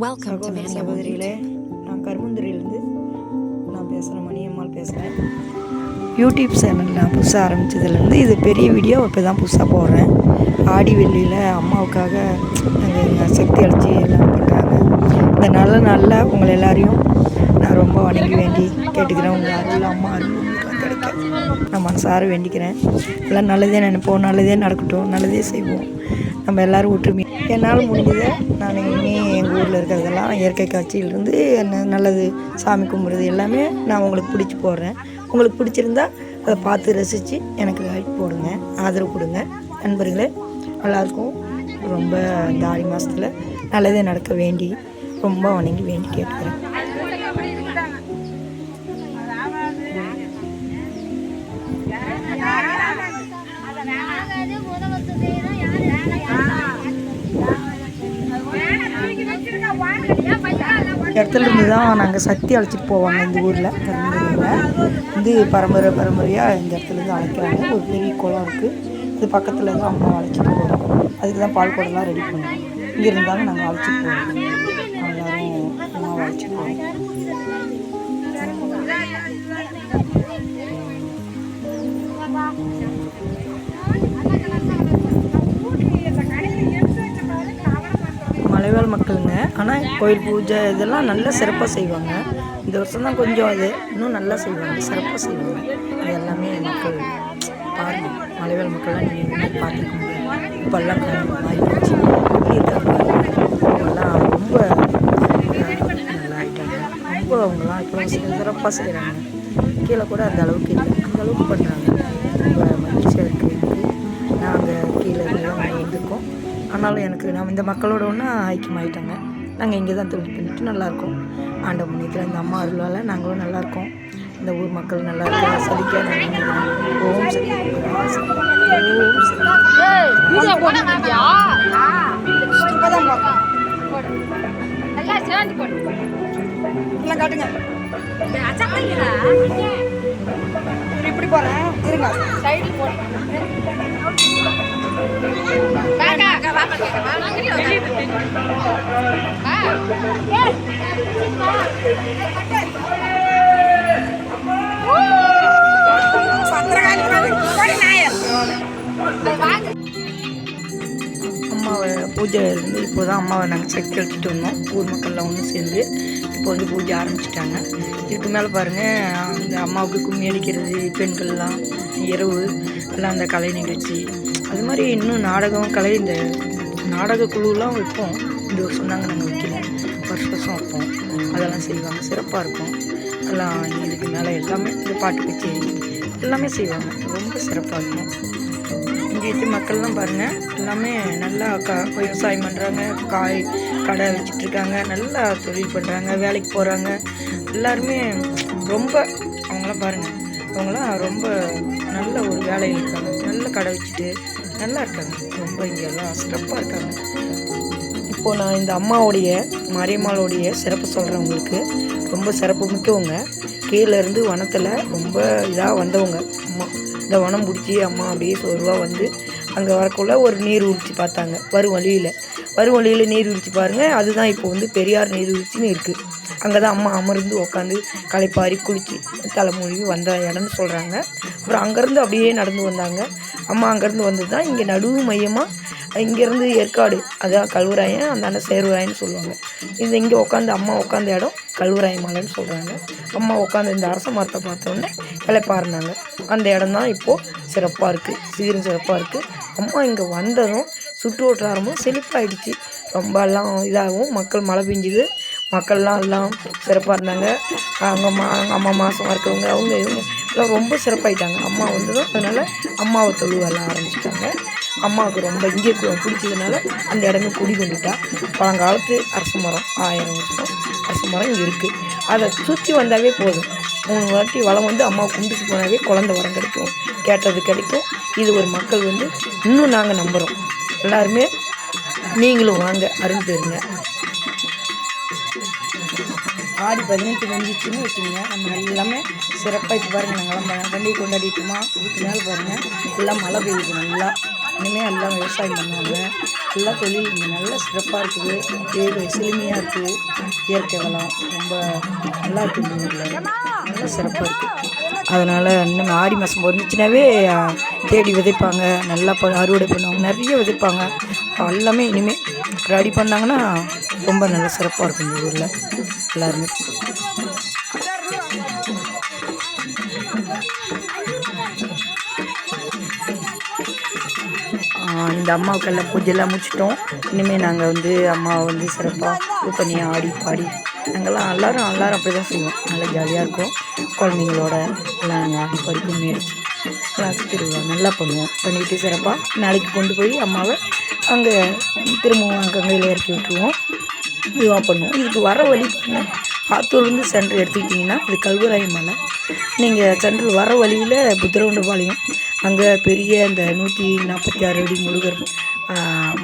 சகோதர சகோதரிகளே, நான் கருமந்துறையிலேருந்து நான் பேசுகிறேன். மணியம்மாள் பேசுகிறேன். யூடியூப் சேனல் நான் புதுசாக ஆரம்பித்ததுலேருந்து இது பெரிய வீடியோ இப்போ தான் புதுசாக போடுறேன். ஆடி வெள்ளியில் அம்மாவுக்காக நாங்கள் சக்தி அழைச்சி எல்லாம் பண்ணுறாங்க. இந்த நல்ல நாளில் உங்களை எல்லாரையும் நான் ரொம்ப வணங்கி வேண்டி கேட்டுக்கிறேன். உங்கள் அருள் அம்மா அருள் கிடைக்க நான் மனசார வேண்டிக்கிறேன். எல்லாம் நல்லதே நினைப்போம், நல்லதே நடக்கட்டும், நல்லதே செய்வோம். நம்ம எல்லோரும் ஒற்றுமை. என்னால் முடிஞ்சதை நான் இனி எங்கள் ஊரில் இருக்கிறதெல்லாம் இயற்கை காட்சியிலிருந்து நல்லது சாமி கும்பிட்றது எல்லாமே நான் உங்களுக்கு பிடிச்சி போடுறேன். உங்களுக்கு பிடிச்சிருந்தா அதை பார்த்து ரசித்து எனக்கு லைக் போடுங்க, ஆதரவு கொடுங்க. நண்பர்களே, எல்லாருக்கும் ரொம்ப இந்த ஆடி மாதத்தில் நல்லதே நடக்க வேண்டி ரொம்ப வணங்கி வேண்டி கேட்டுக்கிறேன். இடத்துல இருந்து தான் நாங்கள் சக்தி அழைச்சிட்டு போவாங்க. இந்த ஊரில் வந்து பரம்பரையாக இந்த இடத்துலேருந்து அழைக்கிறாங்க. ஒரு பெரிய குளம் இருக்குது, இது பக்கத்தில் தான் அம்மா அழைச்சிட்டு போகிறோம். அதுக்கு தான் பால் குடம்லாம் ரெடி பண்ணுவோம். இங்கே இருந்தாங்க நாங்கள் அழைச்சிட்டு போவோம். எல்லோரும் அம்மாவை அழைச்சிட்டு போவோம். மலைவாழ் மக்களுங்க. ஆனால் கோயில் பூஜை இதெல்லாம் நல்லா சிறப்பாக செய்வாங்க. இந்த வருஷம் தான் கொஞ்சம் அது இன்னும் நல்லா செய்வாங்க, சிறப்பாக செய்வாங்க. அது எல்லாமே மக்கள் பாருங்க. மலைவாழ் மக்கள்லாம் நீங்கள் இன்னும் பார்த்துக்க முடியாது. இப்போல்லாம் மாறிடுச்சு. இப்போல்லாம் ரொம்ப நல்லா ஆகிட்டாங்க. ரொம்ப அவங்களாம் இப்போ சிறப்பாக செய்கிறாங்க. கீழே கூட அந்த அளவுக்கு இல்லை, அந்த அளவுக்கு பண்ணுறாங்க. ரொம்ப மகிழ்ச்சியாக இருக்குது எனக்கு. நாங்கள் கீழே இருந்தெல்லாம் வந்திருக்கோம். ஆனாலும் எனக்கு நம்ம இந்த மக்களோட ஒன்றா ஐக்கியமாயிட்டாங்க. நாங்கள் இங்கே தான் தொழில் பண்ணிட்டு நல்லாயிருக்கோம். ஆண்ட முன்னியத்தில் இந்த அம்மா அருளால் நாங்களும் நல்லாயிருக்கோம். இந்த ஊர் மக்கள் நல்லா இருக்க சலிக்க ஓம் சரி காட்டுங்க. இப்படி போகிறேன் இருங்க, சைடில் போடுறேன். அம்மாவை பூஜை இருந்து இப்போ தான் அம்மாவை நாங்கள் சக்தி அழைச்சிட்டு வந்தோம். ஊர் மக்கள்லாம் ஒன்று சேர்ந்து இப்போ வந்து பூஜை ஆரம்பிச்சிட்டாங்க. இதுக்கு மேலே பாருங்கள், அந்த அம்மாவுக்கு கும்மி அடிக்கிறது, பெண்கள்லாம் இரவு எல்லாம் அந்த கலை நிகழ்ச்சி, அது மாதிரி இன்னும் நாடகம் கலை இந்த நாடக குழுலாம் வைப்போம். இந்த வருஷம் தாங்க நாங்கள் வைக்கல, வருஷம் வைப்போம். அதெல்லாம் செய்வாங்க, சிறப்பாக இருக்கும். எல்லாம் இதுக்கு மேலே எல்லாமே இந்த பாட்டு கச்சேரி எல்லாமே செய்வாங்க, ரொம்ப சிறப்பாக இருக்கும். இங்கே இருக்க மக்கள்லாம் பாருங்கள், எல்லாமே நல்லா விவசாயம் பண்ணுறாங்க, காய் கடை வச்சிட்ருக்காங்க, நல்லா தொழில் பண்ணுறாங்க, வேலைக்கு போகிறாங்க. எல்லாருமே ரொம்ப அவங்களாம் பாருங்கள், அவங்களாம் ரொம்ப நல்ல ஒரு வேலையில் இருக்காங்க, நல்ல கடை வச்சுட்டு நல்லா இருக்காங்க. ரொம்ப இங்கே எல்லாம் சிறப்பாக இருக்காங்க. இப்போது நான் இந்த அம்மாவுடைய மாரியம்மாளுடைய சிறப்பு சொல்கிறேன். உங்களுக்கு ரொம்ப சிறப்பு மிக்கவங்க. கீழேருந்து வனத்தில் ரொம்ப இதாக வந்தவங்க அம்மா. இந்த வனம் பிடிச்சி அம்மா அப்படியே சோர்வாக வந்து அங்கே வரக்குள்ள ஒரு நீர் வீழ்ச்சி பார்த்தாங்க. வரும் வழியில் நீர் வீழ்ச்சி பாருங்கள். அதுதான் இப்போ வந்து பெரியார் நீர் வீழ்ச்சின்னு இருக்குது. அங்கே தான் அம்மா அமர்ந்து உட்காந்து களைப்பாரி குளித்து தலைமொழி வந்த இடம்னு சொல்கிறாங்க. அப்புறம் அங்கேருந்து அப்படியே நடந்து வந்தாங்க. அம்மா அங்கேருந்து வந்து தான் இங்கே நடுவு மையமாக இங்கேருந்து ஏற்காடு, அதான் கல்வராயன், அந்த அண்ணன் சேர்வராயன்னு சொல்லுவாங்க. இந்த இங்கே உட்காந்து அம்மா உட்காந்த இடம் கல்வராய மலைன்னு சொல்கிறாங்க. அம்மா உட்காந்து இந்த அரச மரத்தை பார்த்தோன்னே இலைப்பாருனாங்க. அந்த இடம் தான் இப்போது சிறப்பாக இருக்குது, சீரும் சிறப்பாக இருக்குது. அம்மா இங்கே வந்ததும் சுற்று வட்டாரமும் செழிப்பாயிடுச்சு. ரொம்ப எல்லாம் இதாகவும் மக்கள் மழை பெஞ்சுது, மக்கள்லாம் எல்லாம் சிறப்பாக இருந்தாங்க. அவங்க அம்மா மாதம் இருக்கிறவங்க அவங்க இவங்க எல்லாம் ரொம்ப சிறப்பாயிட்டாங்க. அம்மா வந்ததும் அதனால் அம்மாவை தொழுவ ஆரம்பிச்சிட்டாங்க. அம்மாவுக்கு ரொம்ப இங்கே பிடிச்சதுனால அந்த இடமே குடி கொண்டுட்டா. பழங்காலத்து அரச மரம், 1000 வருஷம் அரச மரம் இங்கே இருக்குது. அதை சுற்றி வந்தாவே போதும், 3 வாட்டி வளம் வந்து அம்மாவை கும்பிட்டு போனாவே குழந்த வரம் கிடைக்கும், கேட்டது கிடைக்கும். இது ஒரு மக்கள் வந்து இன்னும் நாங்கள் நம்புகிறோம். எல்லாருமே நீங்களும் வாங்க, அருள் பெறுங்க. ஆடி 18 வந்துச்சுன்னு வச்சுங்க, நம்ம எல்லாமே சிறப்பாக இப்போ பாருங்கள். நாங்கள்லாம் பண்டிகை கொண்டாடிட்டோமா, இதுக்கு மேலே பாருங்கள் எல்லாம் மழை பெய்யுது. நல்லா இனிமேல் எல்லாம் விவசாயம் பண்ணுவாங்க. எல்லா தொழில் இங்கே நல்லா சிறப்பாக இருக்குது. அப்படியே செழுமையாக இருக்குது. இயற்கை வளம் ரொம்ப நல்லா இருக்குது. இந்த ஊரில் நல்லா சிறப்பாக இருக்குது. அதனால் இன்னும் ஆடி மாதம் வந்துச்சுனாவே தேடி விதைப்பாங்க. நல்லா அறுவடை பண்ணுவாங்க. நிறைய விதைப்பாங்க. எல்லாமே இனிமேல் ரெடி பண்ணாங்கன்னா ரொம்ப நல்லா சிறப்பாக இருக்கும் இந்த ஊரில் எல்லாருமே. இந்த அம்மாவுக்கெல்லாம் பூஜையெல்லாம் முடிச்சிட்டோம். இனிமேல் நாங்கள் வந்து அம்மாவை வந்து சிறப்பாக இது பண்ணி ஆடி பாடி நாங்கள்லாம் எல்லோரும் அப்படி தான் செய்வோம். நல்லா ஜாலியாக இருக்கும். குழந்தைங்களோட எல்லாம் நாங்கள் ஆடி பாடி கும்மி அடிச்சு எல்லாம் திருவிழா நல்லா பண்ணுவோம். பண்ணிவிட்டு சிறப்பாக நாளைக்கு கொண்டு போய் அம்மாவை அங்கே திரும்பவும் கங்கையில் இறக்கி விட்டுருவோம். இதுவாக பண்ணுவோம். இதுக்கு வர வழி பண்ணுவோம். ஆத்தூர்லேருந்து சென்ட்ரு எடுத்துக்கிட்டிங்கன்னா இது கல்வராயன் மலை. நீங்கள் சென்ட்ரு வர வழியில் புத்திரவுண்டபாளையம் அங்கே பெரிய இந்த 146 அடி முருகர்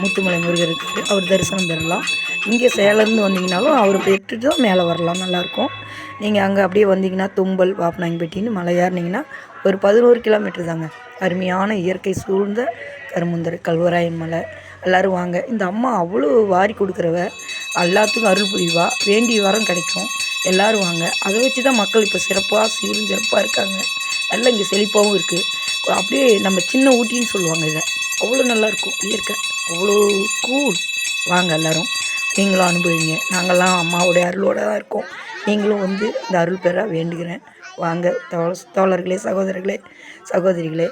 முத்துமலை முருகர் இருக்கார். அவர் தரிசனம் பெறலாம். இங்கே சேலம்னு வந்தீங்கன்னாலும் அவர் பெற்றுட்டு தான் மேலே வரலாம். நல்லாயிருக்கும். நீங்கள் அங்கே அப்படியே வந்தீங்கன்னா தும்பல் பாப்பனாங்கப்பட்டின்னு மலை ஏறினீங்கன்னா ஒரு 11 கிலோமீட்டர் தாங்க. அருமையான இயற்கை சூழ்ந்த கருமுந்தர் கல்வராயன் மலை. எல்லோரும் வாங்க. இந்த அம்மா அவ்வளோ வாரி கொடுக்குறவ, எல்லாத்துக்கும் அருள் புரிவா. வேண்டிய வரம் கிடைக்கும். எல்லோரும் வாங்க. அதை வச்சு தான் மக்கள் இப்போ சிறப்பாக சிறப்பாக இருக்காங்க. நல்லா இங்கே செழிப்பாகவும் இருக்குது. அப்படியே நம்ம சின்ன ஊட்டின்னு சொல்லுவாங்க இதை. அவ்வளோ நல்லாயிருக்கும் இயற்கை. அவ்வளோ கூல். வாங்க எல்லோரும் நீங்களும் அனுபவிங்க. நாங்கள்லாம் அம்மாவோடைய அருளோடு தான் இருக்கோம். நீங்களும் வந்து இந்த அருள் பெற வேண்டுகிறேன். வாங்க தோழர்களே, சகோதரர்களே, சகோதரிகளே,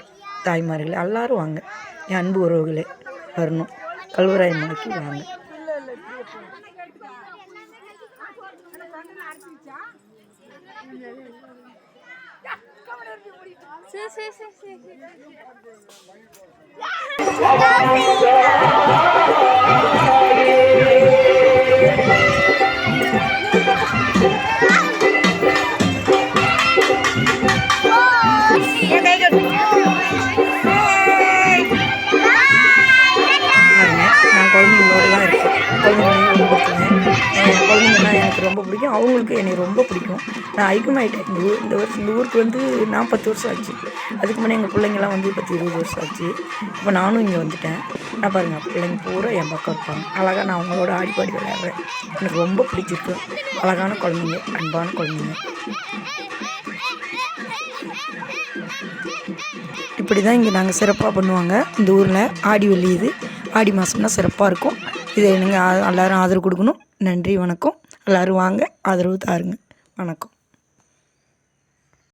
தாய்மார்களே எல்லோரும் வாங்க. என் அன்பு உறவுகளே வரணும். கல்வராயன் மலைக்கு வாங்க. நான் குழந்தைங்களோடு தான் இருக்கேன். குழந்தைங்களையும் கொடுக்குறேன். குழந்தைங்கன்னா எனக்கு ரொம்ப பிடிக்கும். அவங்களுக்கு என்னை ரொம்ப பிடிக்கும். நான் ஐக்கியமாயிட்டேன். இந்த ஊருக்கு வந்து நான் 10 வருஷம் ஆச்சு. அதுக்கு முன்னே எங்கள் பிள்ளைங்கள்லாம் வந்து 10-20 வருஷம் ஆச்சு. இப்போ நானும் இங்கே வந்துட்டேன். நான் பாருங்கள் பிள்ளைங்க பூரா என் பக்கம் இருப்பாங்க. அழகாக நான் அவங்களோட ஆடிப்பாடி விளையாடுறேன். எனக்கு ரொம்ப பிடிச்சிருக்கு. அழகான குழந்தைங்க, அன்பான குழந்தைங்க. இப்படி தான் இங்கே நாங்கள் சிறப்பாக பண்ணுவாங்க. இந்த ஊரில் ஆடி வெள்ளி இது ஆடி மாதம்னா சிறப்பாக இருக்கும். இதை நீங்கள் எல்லோரும் ஆதரவு கொடுக்கணும். நன்றி, வணக்கம். எல்லோரும் வாங்க, ஆதரவு தாருங்க. வணக்கம்.